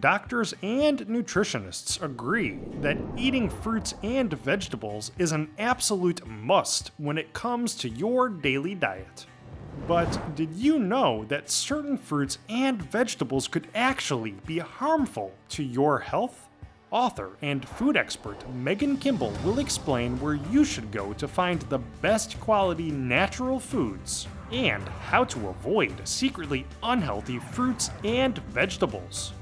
Doctors and nutritionists agree that eating fruits and vegetables is an absolute must when it comes to your daily diet. But did you know that certain fruits and vegetables could actually be harmful to your health? Author and food expert Megan Kimble will explain where you should go to find the best quality natural foods and how to avoid secretly unhealthy fruits and vegetables.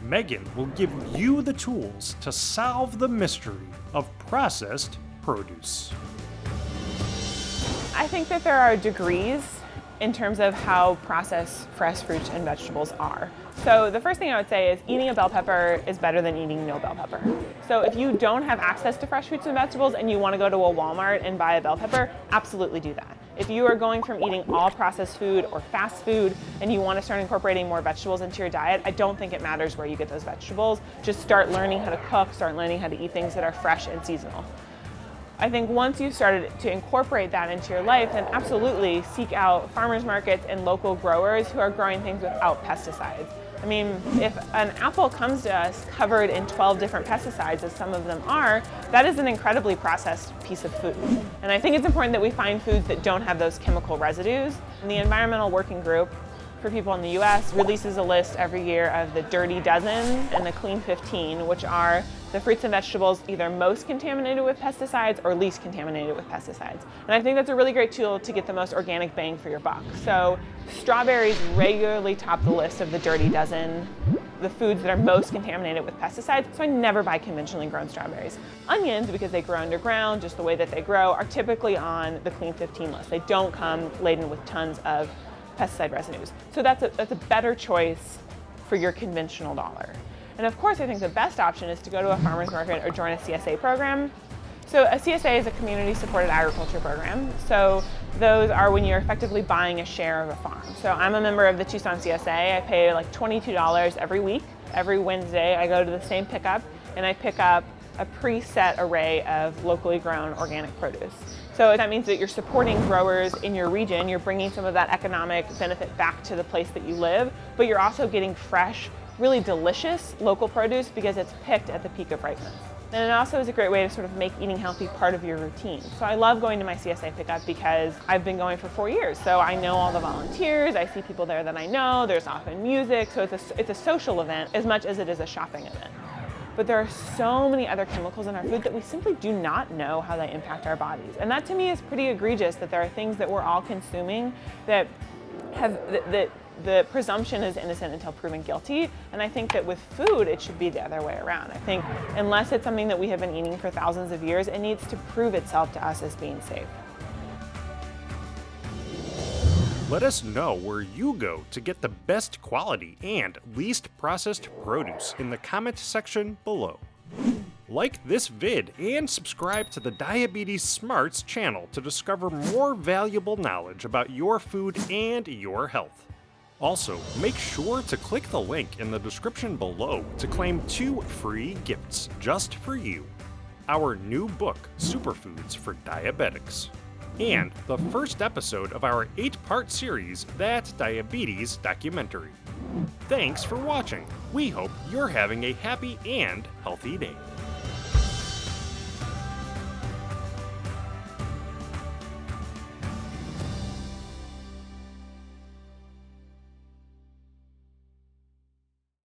Megan will give you the tools to solve the mystery of processed produce. I think that there are degrees in terms of how processed fresh fruits and vegetables are. So the first thing I would say is eating a bell pepper is better than eating no bell pepper. So if you don't have access to fresh fruits and vegetables and you want to go to a Walmart and buy a bell pepper, absolutely do that. If you are going from eating all processed food or fast food and you want to start incorporating more vegetables into your diet, I don't think it matters where you get those vegetables. Just start learning how to cook, start learning how to eat things that are fresh and seasonal. I think once you've started to incorporate that into your life, then absolutely seek out farmers markets and local growers who are growing things without pesticides. I mean, if an apple comes to us covered in 12 different pesticides, as some of them are, that is an incredibly processed piece of food. And I think it's important that we find foods that don't have those chemical residues. And the Environmental Working Group for people in the US releases a list every year of the Dirty Dozen and the Clean 15, which are the fruits and vegetables either most contaminated with pesticides or least contaminated with pesticides. And I think that's a really great tool to get the most organic bang for your buck. So strawberries regularly top the list of the Dirty Dozen, the foods that are most contaminated with pesticides, so I never buy conventionally grown strawberries. Onions, because they grow underground, just the way that they grow, are typically on the Clean 15 list. They don't come laden with tons of pesticide residues. So that's a better choice for your conventional dollar. And of course, I think the best option is to go to a farmer's market or join a CSA program. So a CSA is a community supported agriculture program. So those are when you're effectively buying a share of a farm. So I'm a member of the Tucson CSA. I pay like $22 every week. Every Wednesday, I go to the same pickup and I pick up a preset array of locally grown organic produce. So that means that you're supporting growers in your region, you're bringing some of that economic benefit back to the place that you live, but you're also getting fresh, really delicious local produce because it's picked at the peak of ripeness. And it also is a great way to sort of make eating healthy part of your routine. So I love going to my CSA pickup because I've been going for 4 years. So I know all the volunteers, I see people there that I know, there's often music, so it's a social event as much as it is a shopping event. But there are so many other chemicals in our food that we simply do not know how they impact our bodies. And that to me is pretty egregious, that there are things that we're all consuming that have, the presumption is innocent until proven guilty. And I think that with food, it should be the other way around. I think unless it's something that we have been eating for thousands of years, it needs to prove itself to us as being safe. Let us know where you go to get the best quality and least processed produce in the comment section below. Like this vid and subscribe to the Diabetes Smarts channel to discover more valuable knowledge about your food and your health. Also, make sure to click the link in the description below to claim 2 free gifts just for you. Our new book, Superfoods for Diabetics, and the first episode of our 8-part series, That Diabetes Documentary. Thanks for watching. We hope you're having a happy and healthy day.